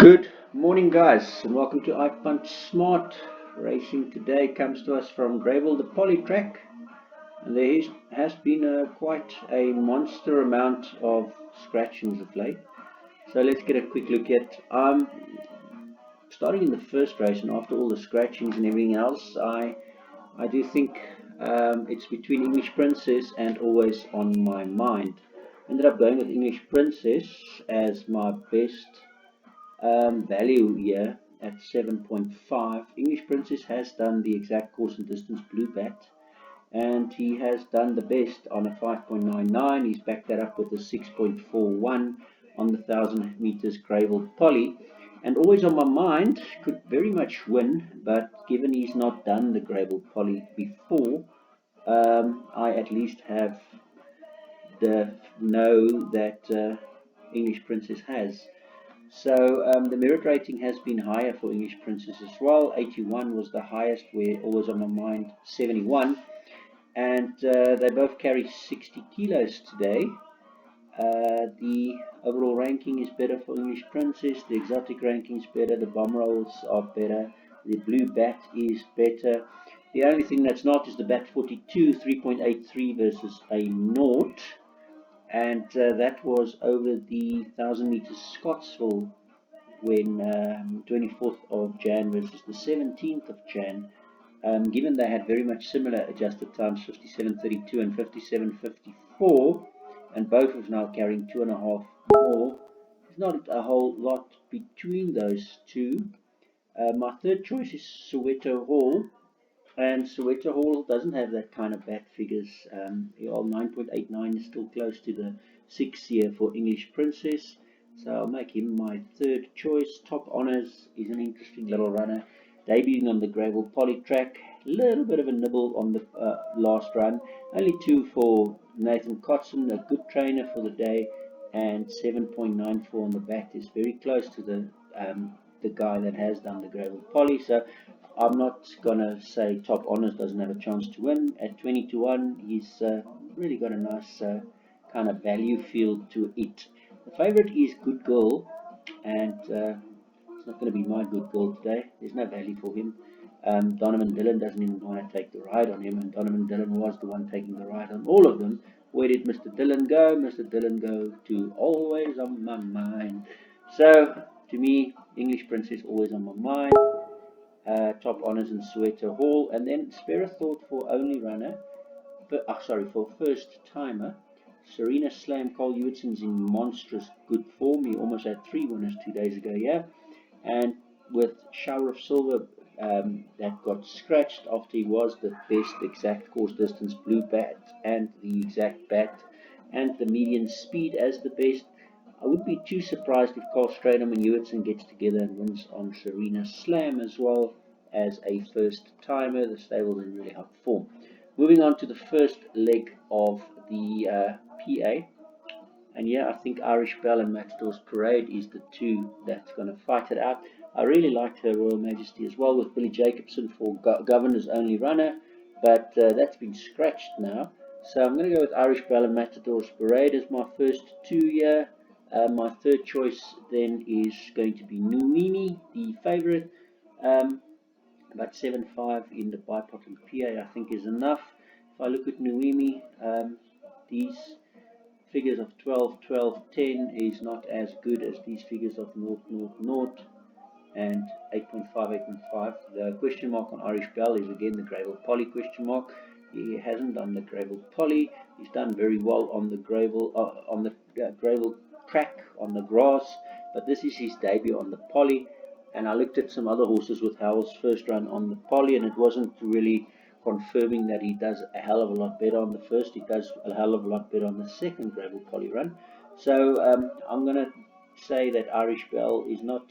Good morning, guys, and welcome to iPunt Smart Racing. Today comes to us from Greyville, the poly track, and has been quite a monster amount of scratchings of late. So let's get a quick look at. Starting in the first race, and after all the scratchings and everything else, I do think it's between English Princess and Always on My Mind. Ended up going with English Princess as my best value here at 7.5. English Princess has done the exact course and distance blue bat, and he has done the best on a 5.99. He's backed that up with a 6.41 on the 1000 meters Greyville poly. And Always on My Mind could very much win, but given he's not done the Greyville poly before, I at least have the know that English Princess has. So the merit rating has been higher for English Princess as well. 81 was the highest, where Always on My Mind 71. And they both carry 60 kilos today. The overall ranking is better for English Princess. The exotic ranking is better. The bomb rolls are better. The blue bat is better. The only thing that's not is the bat 42, 3.83 versus a naught. And that was over the 1000 meters Scottsville when 24th of Jan versus the 17th of Jan. Given they had very much similar adjusted times, 57.32 and 57.54, and both of now carrying 2.5 more, there's not a whole lot between those two. My third choice is Soweto Hall, and Soweto Hall doesn't have that kind of bat figures. The old 9.89 is still close to the 6 here for English Princess. So I'll make him my third choice. Top Honours is an interesting little runner. Debuting on the Greyville poly track. A little bit of a nibble on the last run. Only 2 for Nathan Kotson, a good trainer for the day. And 7.94 on the bat is very close to the guy that has done the Greyville poly. So I'm not gonna say Top Honours doesn't have a chance to win. At 20 to 1, he's really got a nice kind of value field to it. The favourite is Good Girl, and it's not going to be my Good Girl today. There's no value for him. Donovan Dillon doesn't even want to take the ride on him, and Donovan Dillon was the one taking the ride on all of them. Where did Mr. Dillon go? Mr. Dillon go to Always on My Mind. So, to me, English Princess always on my mind. Top Honours in Soweto Hall, and then spare a thought for only runner, for first timer. Serena Slam. Cole Hewittson's in monstrous good form. He almost had 3 winners 2 days ago, yeah. And with Shower of Silver, that got scratched after he was the best exact course distance blue bat and the exact bat and the median speed as the best. I would be too surprised if Carl Stradham and Hewitson gets together and wins on Serena Slam as well as a first timer. The stable's in really hot form. Moving on to the first leg of the PA. And yeah, I think Irish Bell and Matador's Parade is the two that's going to fight it out. I really liked Her Royal Majesty as well with Billy Jacobson for Governor's only runner, but that's been scratched now. So I'm going to go with Irish Bell and Matador's Parade as my first 2 here. My third choice then is going to be Nuimi, the favourite. About 7.5 in the bipotting PA I think is enough. If I look at Nuimi, these figures of 12, 12, 10 is not as good as these figures of 0, 0, 0 and 8.5, 8.5. The question mark on Irish Bell is again the Greyville poly question mark. He hasn't done the Greyville poly. He's done very well on the Greyville Greyville track on the grass, but this is his debut on the poly. And I looked at some other horses with Howell's first run on the poly, and it wasn't really confirming that he does a hell of a lot better on the first. He does a hell of a lot better on the second Greyville poly run. So I'm going to say that Irish Bell is not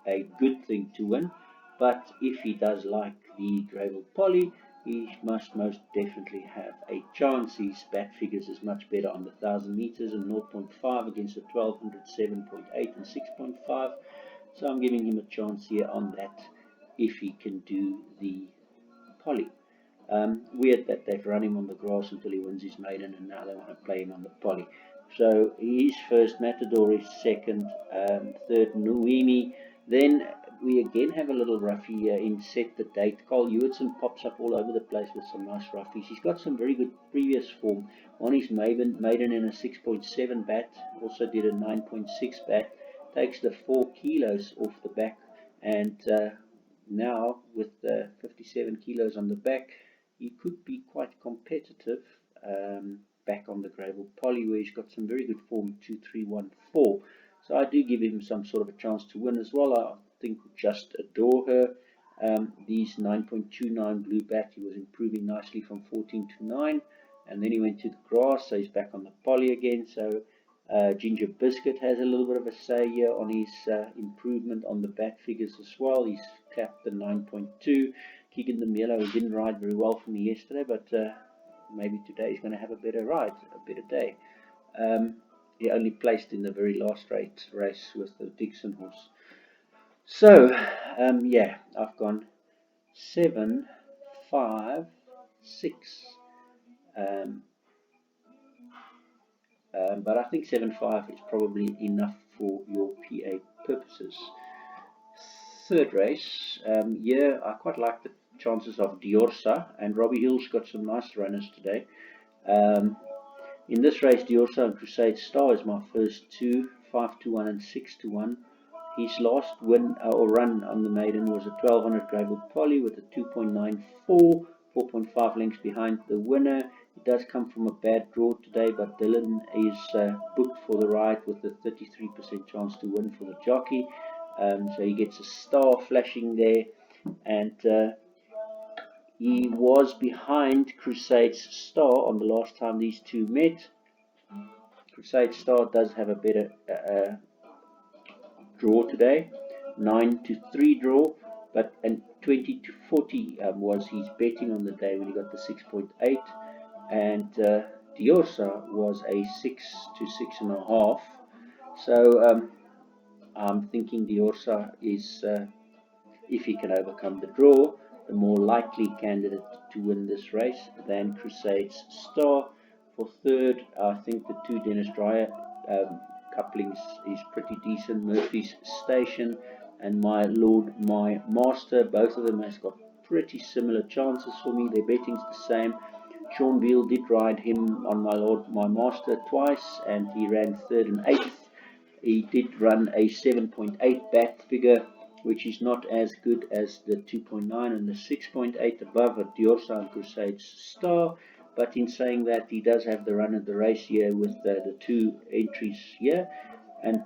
a good thing to win, but if he does like the Greyville poly, he must most definitely have a chance. His bat figures is much better on the 1000 meters and 0.5 against the 1200, 7.8 and 6.5. So I'm giving him a chance here on that if he can do the poly. Weird that they've run him on the grass until he wins his maiden and now they want to play him on the poly. So he's first, Matador is second, third Nuimi. Then we again have a little roughie here in Set the Date. Carl Hewitson pops up all over the place with some nice roughies. He's got some very good previous form. One is maiden in a 6.7 bat, also did a 9.6 bat, takes the 4 kilos off the back, and now with 57 kilos on the back, he could be quite competitive. Back on the Greyville Poly, where he's got some very good form, 2-3-1-4. So I do give him some sort of a chance to win as well. I think Just Adore Her. These 9.29 blue bat, he was improving nicely from 14 to 9, and then he went to the grass, so he's back on the Poly again. So Ginger Biscuit has a little bit of a say here on his improvement on the bat figures as well. He's capped the 9.2. Keegan the Melo didn't ride very well for me yesterday, but maybe today he's going to have a better ride, a better day. He only placed in the very last race with the Dixon horse. So, yeah, I've gone 7, 5, 6. But I think 7-5 is probably enough for your PA purposes. Third race, yeah, I quite like the chances of Diorsa, and Robbie Hill's got some nice runners today. In this race, Diorsa and Crusade Star is my first two, 5-1 and 6-1. His last win or run on the maiden was a 1200 Greyville Poly with a 2.94, 4.5 lengths behind the winner. It does come from a bad draw today, but Dylan is booked for the ride with a 33% chance to win for the jockey. So he gets a star flashing there, and he was behind Crusade's Star on the last time these two met. Crusade Star does have a better draw today, 9-3 draw, but and 20-40 was his betting on the day when he got the 6.8, and Diorsa was a 6-6.5. So I'm thinking Diorsa is, if he can overcome the draw, the more likely candidate to win this race than Crusade's Star. For third, I think the two Dennis Dreyer couplings is pretty decent. Murphy's Station and My Lord, My Master, both of them has got pretty similar chances for me. Their betting's the same. Sean Beale did ride him on My Lord, My Master twice, and he ran third and eighth. He did run a 7.8 bat figure, which is not as good as the 2.9 and the 6.8 above at Diorsa and Crusade's Star. But in saying that, he does have the run of the race here with the two entries here, and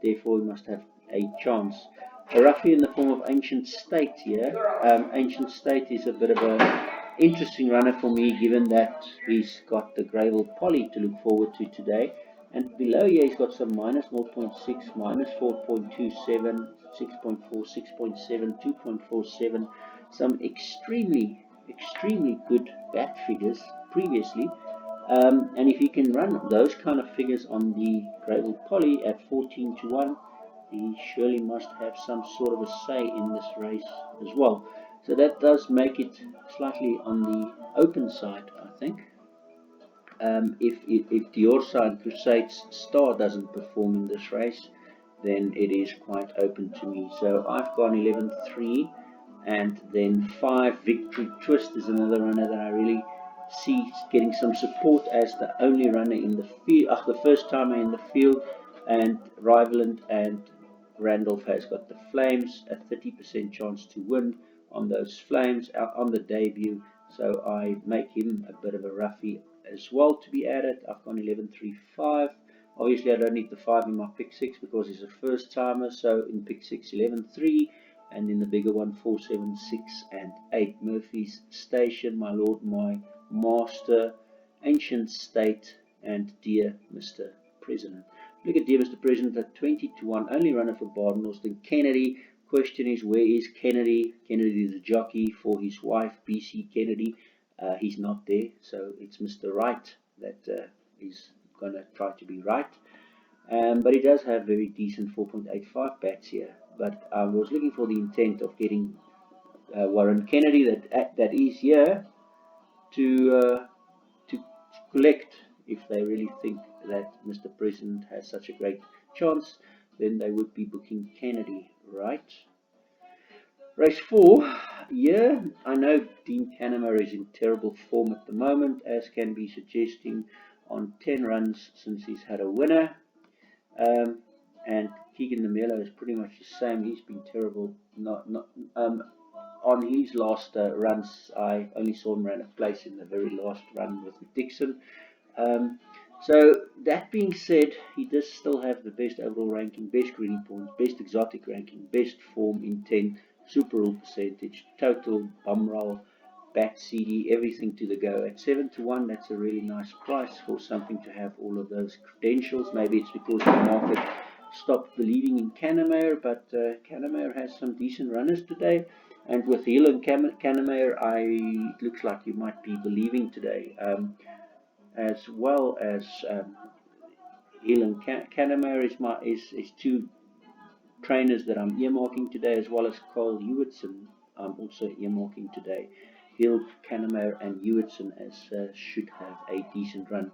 therefore he must have a chance. A roughie in the form of Ancient State here. Ancient State is a bit of a interesting runner for me, given that he's got the Greyville Poly to look forward to today. And below here he's got some minus 0.6, minus 4.27, 6.4, 6.7, 2.47, some extremely good bat figures previously. And if he can run those kind of figures on the Greyville Poly at 14-1, he surely must have some sort of a say in this race as well. So that does make it slightly on the open side, I think. If Diorsa and Crusade's Star doesn't perform in this race, then it is quite open to me. So I've gone 11-3, and then 5 Victory Twist is another runner that I really see getting some support as the only runner in the field, the first timer in the field, and Rivalant and Randolph has got the Flames, a 30% chance to win on those Flames on the debut. So I make him a bit of a roughie as well to be added. I've gone 11-3-5. Obviously I don't need the 5 in my pick 6 because he's a first timer, so in pick 6 11-3, and in the bigger one 4, 7, 6 and 8. Murphy's Station, My Lord, My Master, Ancient State, and Dear Mr. President. Look at Dear Mr. President at 20-1, only runner for Baden Austin. Kennedy, question is, where is Kennedy? Kennedy is a jockey for his wife BC Kennedy. He's not there, so it's Mr. Right that is going to try to be right. But he does have very decent 4.85 bats here. But I was looking for the intent of getting Warren Kennedy that is here to collect if they really think that Mr. President has such a great chance, then they would be booking Kennedy, right? Race 4, yeah, I know Dean Cannemer is in terrible form at the moment, as can be suggesting on 10 runs since he's had a winner. And Keegan Namela is pretty much the same. He's been terrible. On his last runs, I only saw him run a place in the very last run with Dixon. So that being said, he does still have the best overall ranking, best greedy points, best exotic ranking, best form intent, super rule percentage, total bum roll, bat CD, everything to the go. At 7-1, that's a really nice price for something to have all of those credentials. Maybe it's because the market stopped believing in Cannemer, but Cannemer has some decent runners today. And with Hill and Cannemer, it looks like you might be believing today. As well as Hill and Cannemer is two trainers that I'm earmarking today, as well as Carl Hewitson. I'm also earmarking today. Hill, Cannemer, and Hewitson as should have a decent run.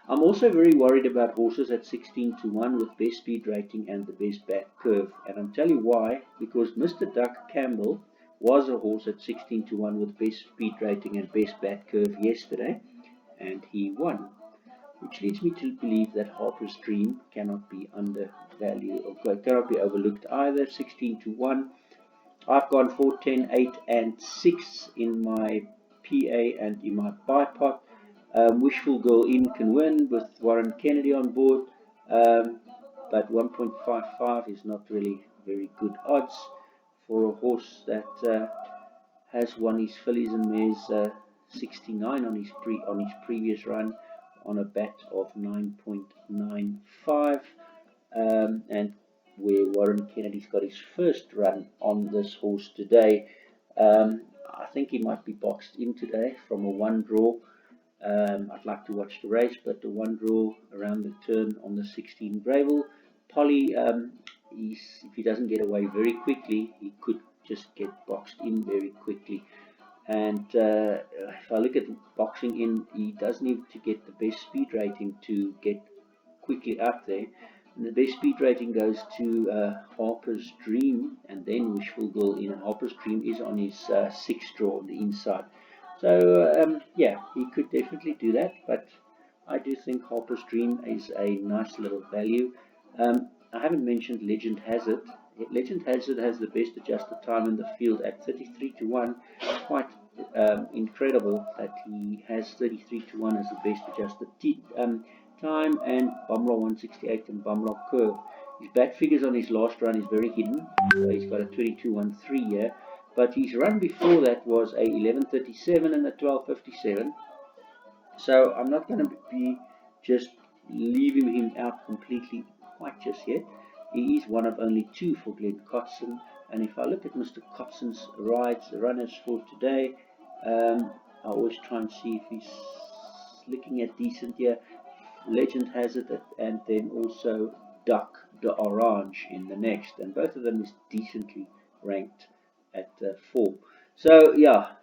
I'm also very worried about horses at 16-1 with best speed rating and the best back curve, and I'll tell you why. Because Mr. Duck Campbell was a horse at 16-1 with best speed rating and best back curve yesterday, and he won, which leads me to believe that Harper's Dream cannot be undervalued or cannot be overlooked either. 16-1. I've gone 4, 10, 8, and 6 in my PA and in my bipod. Wishful Girl In can win with Warren Kennedy on board, but 1.55 is not really very good odds for a horse that has won his fillies and mares 69 on his previous run on a bat of 9.95, and where Warren Kennedy's got his first run on this horse today. I think he might be boxed in today from a one draw. I'd like to watch the race, but the one draw around the turn on the 16 Greyville. Polly, if he doesn't get away very quickly, he could just get boxed in very quickly. And if I look at boxing in, he does need to get the best speed rating to get quickly up there. And the best speed rating goes to Harper's Dream and then Wishful Girl In. And Harper's Dream is on his sixth draw on the inside. So yeah, he could definitely do that, but I do think Harper's Dream is a nice little value. I haven't mentioned Legend Has It. Legend Has It has the best adjusted time in the field at 33-1. Quite incredible that he has 33-1 as the best adjusted time, and Bumroll 168 and Bumroll Curve. His bat figures on his last run is very hidden. He's got a 22-1-3 here, but his run before that was a 11:37 and a 12:57. So I'm not going to be just leaving him out completely quite just yet. He is one of only two for Glenn Cotson, and if I look at Mr. Cotson's rides, the runners for today, I always try and see if he's looking at decent here. Legend Has It, and then also Duck de Orange in the next, and both of them is decently ranked at 4. So yeah,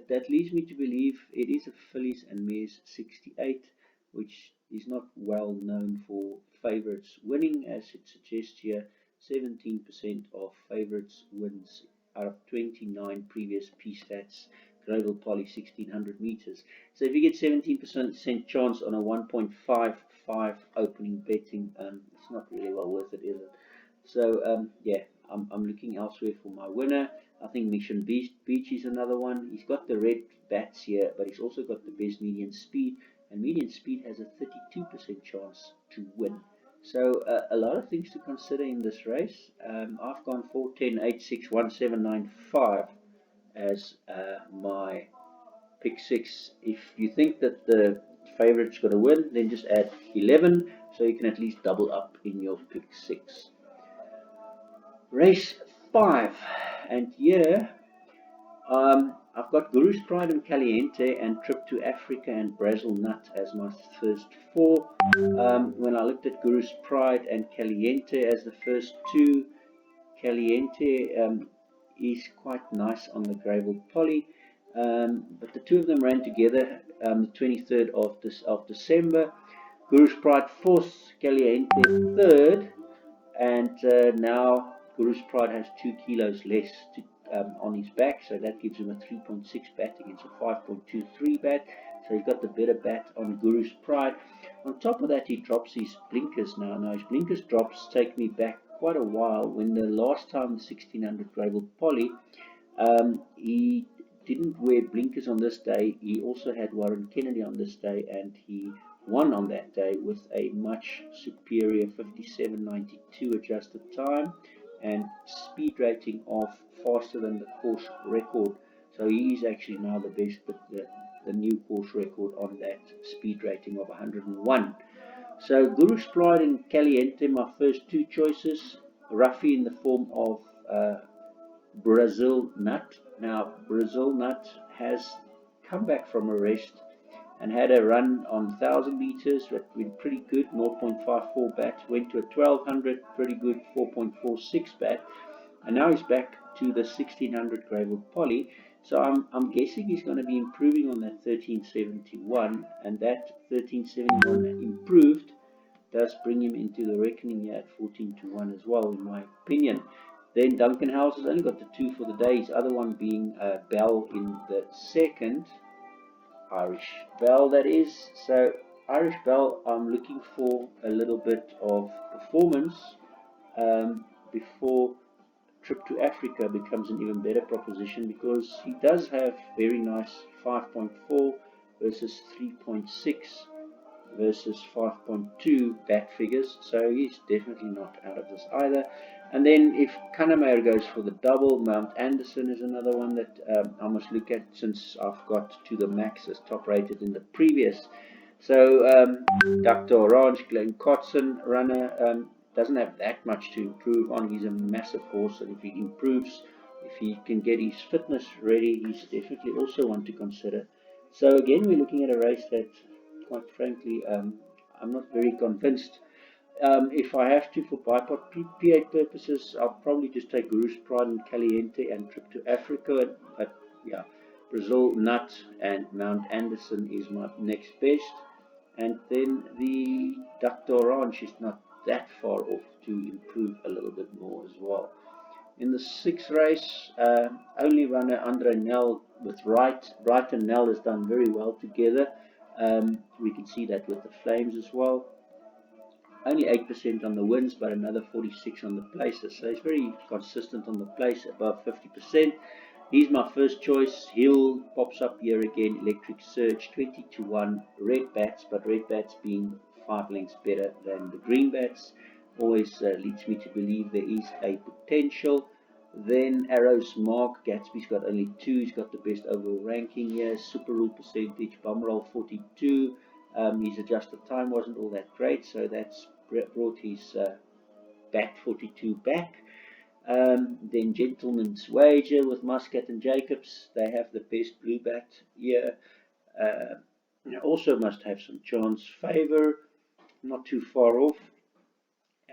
that leads me to believe it is a fillies and mares 68, which is not well known for favourites winning, as it suggests here. 17% of favourites wins out of 29 previous P-stats. Greyville Poly 1600 meters. So if you get 17% chance on a 1.55 opening betting, it's not really well worth it, is it? So yeah, I'm looking elsewhere for my winner. I think Mission Beach is another one. He's got the red bats here, but he's also got the best median speed, and median speed has a 32% chance to win. So a lot of things to consider in this race. I've gone 4, 10, 8, 6, 1, 7, 9, 5 as my pick 6. If you think that the favorite's going to win, then just add 11, so you can at least double up in your pick 6. Race 5, and here I've got Guru's Pride and Caliente and Trip to Africa and Brazil Nut as my first 4. When I looked at Guru's Pride and Caliente as the first 2, Caliente is quite nice on the Greyville Poly, but the two of them ran together the 23rd of December. Guru's Pride fourth, Caliente third, and now Guru's Pride has 2 kilos less on his back, so that gives him a 3.6 bat against a 5.23 bat. So he's got the better bat on Guru's Pride. On top of that, he drops his blinkers now. Now his blinkers drops take me back quite a while. When the last time the 1600 Greyville Poly, he didn't wear blinkers on this day. He also had Warren Kennedy on this day, and he won on that day with a much superior 57.92 adjusted time and speed rating of faster than the course record. So he is actually now the best, the new course record on that speed rating of 101. So Guru's Pride and Caliente, my first two choices. Ruffy in the form of Brazil Nut. Now Brazil Nut has come back from a rest and had a run on 1000 meters that went pretty good, 0.54 bat, went to a 1200, pretty good, 4.46 bat, and now he's back to the 1600 Greyville Poly. So I'm guessing he's going to be improving on that 1371, and that 1371 improved does bring him into the reckoning here at 14-1 as well, in my opinion. Then Duncan House has only got the 2 for the day, his other one being Bell in the second. Irish Bell, that is. So Irish Bell, I'm looking for a little bit of performance before trip to Africa becomes an even better proposition, because he does have very nice 5.4 versus 3.6 versus 5.2 bat figures, so he's definitely not out of this either. And then if Kanemair goes for the double, Mount Anderson is another one that I must look at, since I've got to the max as top rated in the previous. So Dr. Orange, Glenn Cotson runner, doesn't have that much to improve on. He's a massive horse, and if he improves, if he can get his fitness ready, he's definitely also one to consider. So again, we're looking at a race that, quite frankly, I'm not very convinced. If I have to, for bipod P8 purposes, I'll probably just take Guru's Pride and Caliente and trip to Africa. But yeah, Brazil Nut and Mount Anderson is my next best. And then the Duck d'Orange is not that far off to improve a little bit more as well. In the sixth race, only runner Andre Nel with Bright and Nel has done very well together. We can see that with the Flames as well. Only 8% on the wins, but another 46 on the places. So he's very consistent on the place, above 50%. He's my first choice. Hill pops up here again. Electric Surge, 20-1. Red Bats, but Red Bats being 5 lengths better than the Green Bats always leads me to believe there is a potential. Then Arrow's Mark, Gatsby's got only 2. He's got the best overall ranking here. Super Rule percentage, Bumroll 42. His adjusted time wasn't all that great, so that's brought his bat 42 back. Then Gentleman's Wager with Muscat and Jacobs. They have the best blue bat here. Also must have some chance. Favor, not too far off.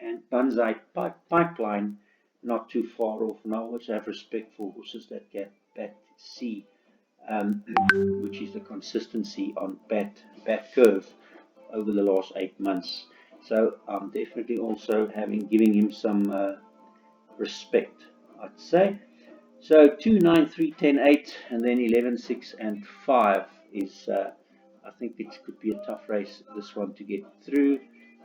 And Banzai Pipeline, not too far off. And I always have respect for horses that get bat C, which is the consistency on bat curve over the last 8 months. So I'm definitely also giving him some respect, I'd say. So 2, 9, 3, 10, 8, and then 11, 6, and 5 is, I think it could be a tough race, this one, to get through.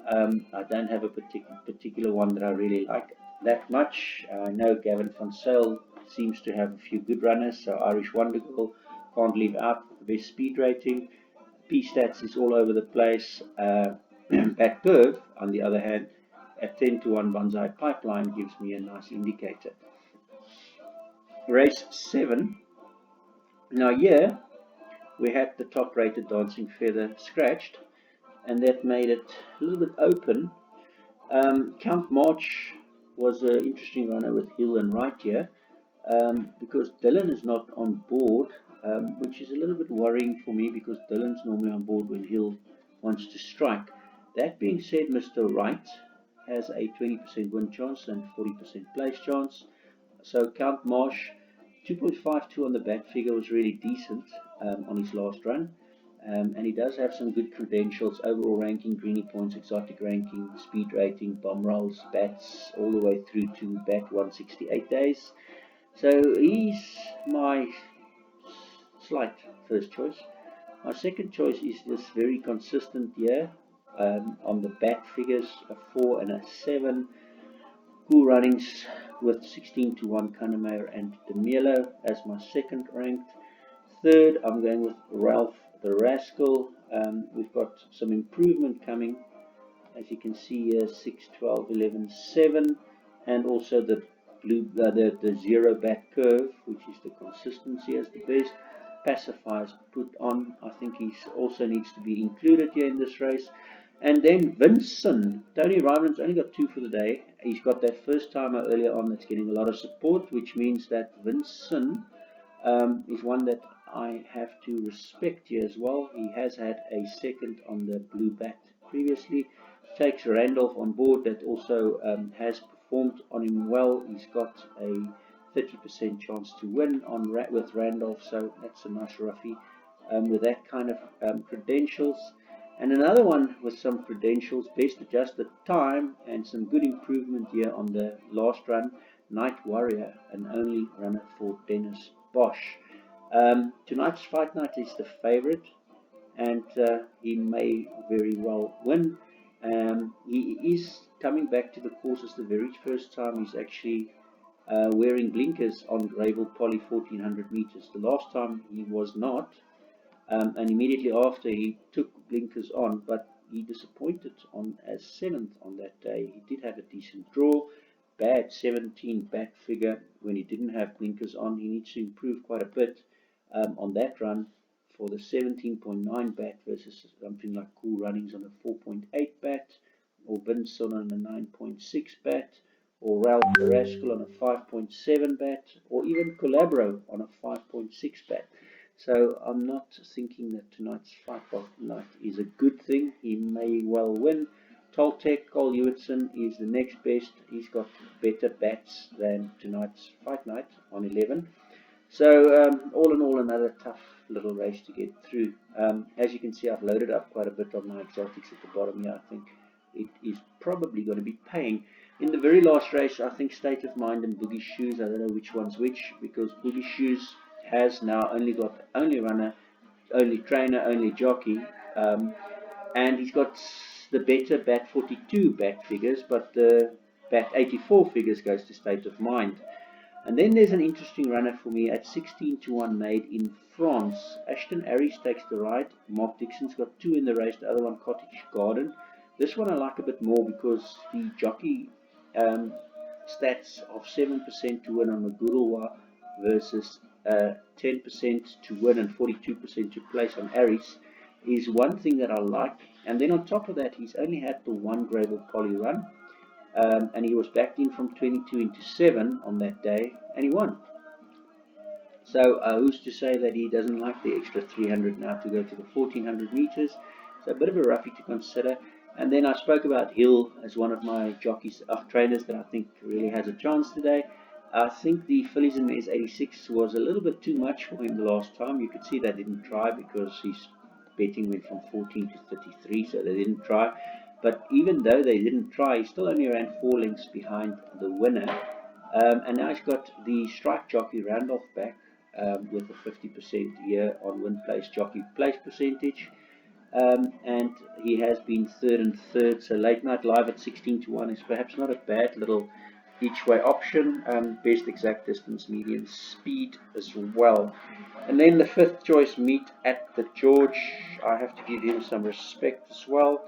I don't have a particular one that I really like that much. I know Gavin van Sale seems to have a few good runners, so Irish Wonder Girl can't leave out the best speed rating. P-Stats is all over the place. Bat Curve, on the other hand, at 10-1 Banzai Pipeline gives me a nice indicator. Race 7. Now here we had the top rated Dancing Feather scratched, and that made it a little bit open. Count March was an interesting runner with Hill and Wright here, because Dylan is not on board, which is a little bit worrying for me, because Dylan's normally on board when Hill wants to strike. That being said, Mr. Wright has a 20% win chance and 40% place chance. So Count Marsh, 2.52 on the bat figure, was really decent on his last run. And he does have some good credentials: overall ranking, greenie points, exotic ranking, speed rating, bomb rolls, bats, all the way through to bat 168 days. So he's my slight first choice. My second choice is this very consistent year on the bat figures, a 4 and a 7. Cool runnings with 16 to 1 Kanemair and Demelo as my second ranked. Third, I'm going with Ralph the Rascal. We've got some improvement coming, as you can see here: 6, 12, 11, 7, and also the the zero bat curve, which is the consistency as the best. Pacifiers put on. I think he also needs to be included here in this race. And then Vincent. Tony Ryman's only got 2 for the day. He's got that first timer earlier on that's getting a lot of support, which means that Vincent is one that I have to respect here as well. He has had a second on the blue bat previously. Takes Randolph on board, that also has performed on him well. He's got a 30% chance to win on with Randolph, so that's a nice roughie with that kind of credentials. And another one with some credentials: best adjusted time and some good improvement here on the last run, Night Warrior, an only runner for Dennis Bosch. Tonight's fight night is the favorite, and he may very well win. He is coming back to the courses the very first time. He's actually wearing blinkers on Greyville Poly 1400 meters. The last time he was not, and immediately after he took blinkers on, but he disappointed on as 7th on that day. He did have a decent draw, bad 17 bat figure when he didn't have blinkers on. He needs to improve quite a bit on that run for the 17.9 bat versus something like Cool Runnings on a 4.8 bat, or Binson on a 9.6 bat, or Ralph the Rascal on a 5.7 bat, or even Collabro on a 5.6 bat. So I'm not thinking that tonight's fight night is a good thing. He may well win. Toltec, Cole Hewitson, is the next best. He's got better bats than tonight's fight night on 11. So all in all, another tough little race to get through. As you can see, I've loaded up quite a bit of my exotics at the bottom here. I think it is probably going to be paying. In the very last race, I think State of Mind and Boogie Shoes, I don't know which one's which, because Boogie Shoes has now only got only runner, only trainer, only jockey, and he's got the better bat 42 bat figures, but the bat 84 figures goes to State of Mind. And then there's an interesting runner for me at 16 to 1 made in France. Ashton Harris takes the ride. Mark Dixon's got 2 in the race, the other one Cottage Garden. This one I like a bit more because the jockey stats of 7% to win on Magurulwa versus 10% to win and 42% to place on Harris is one thing that I like. And then on top of that, he's only had the one Greyville Poly run. And he was backed in from 22 into 7 on that day, and he won. So who's to say that he doesn't like the extra 300 now to go to the 1400 meters? So a bit of a roughie to consider. And then I spoke about Hill as one of my jockeys, trainers that I think really has a chance today. I think the Fillies and Mares 86 was a little bit too much for him the last time. You could see they didn't try because his betting went from 14 to 33, so they didn't try. But even though they didn't try, he still only ran 4 lengths behind the winner. And now he's got the strike jockey Randolph back with a 50% year on win place jockey place percentage. And he has been third and third, so Late Night Live at 16 to 1 is perhaps not a bad little each way option. Best exact distance, medium speed as well. And then the 5th choice, Meet at the George. I have to give him some respect as well.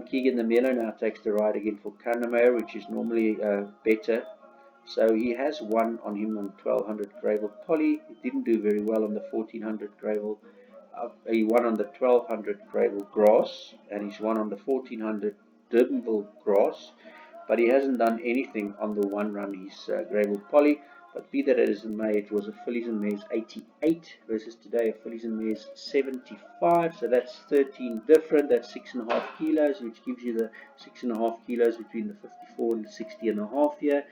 Keegan the Miller now takes the ride again for Kanemair, which is normally better. So he has won on him on 1200 Greyville Poly. He didn't do very well on the 1400 Greyville. He won on the 1200 Greyville Grass, and he's won on the 1400 Durbanville Grass. But he hasn't done anything on the one run, his Greyville Poly. But be that as it may, it was a Fillies and Mares 88 versus today a Fillies and Mares 75. So that's 13 different. That's 6.5 kilos, which gives you the 6.5 kilos between the 54 and the 60.5 here.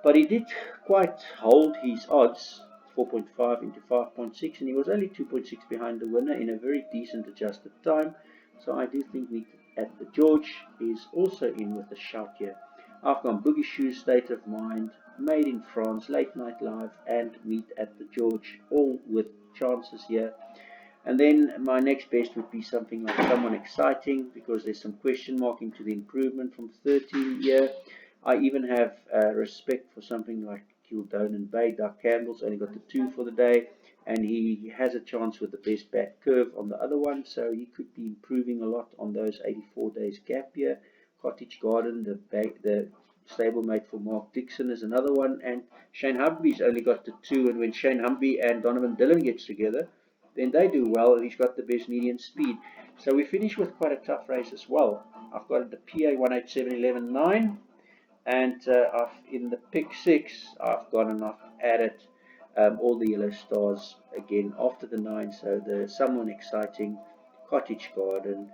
But he did quite hold his odds 4.5 into 5.6, and he was only 2.6 behind the winner in a very decent adjusted time. So I do think Meet at the George is also in with a shout here. I've gone Boogie Shoes, State of Mind, Made in France, Late Night Live, and Meet at the George, all with chances here. And then my next best would be something like Someone Exciting, because there's some question mark into the improvement from 13 here. I even have respect for something like Kildonan Bay. Doug Campbell's only got the 2 for the day, and he has a chance with the best back curve on the other one, so he could be improving a lot on those 84 days gap here. Cottage Garden, the stablemate for Mark Dixon, is another one, and Shane Humby's only got the 2, and when Shane Humby and Donovan Dillon gets together, then they do well, and he's got the best median speed. So we finish with quite a tough race as well. I've got the PA 187.11.9, and in the pick 6, I've gone and I've added all the yellow stars again after the 9. So the Someone Exciting, Cottage Garden,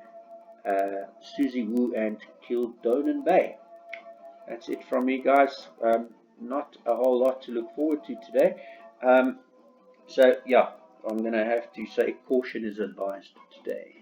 Susie Woo, and Kildonan Bay. That's it from me, guys. Not a whole lot to look forward to today. So yeah, I'm going to have to say caution is advised today.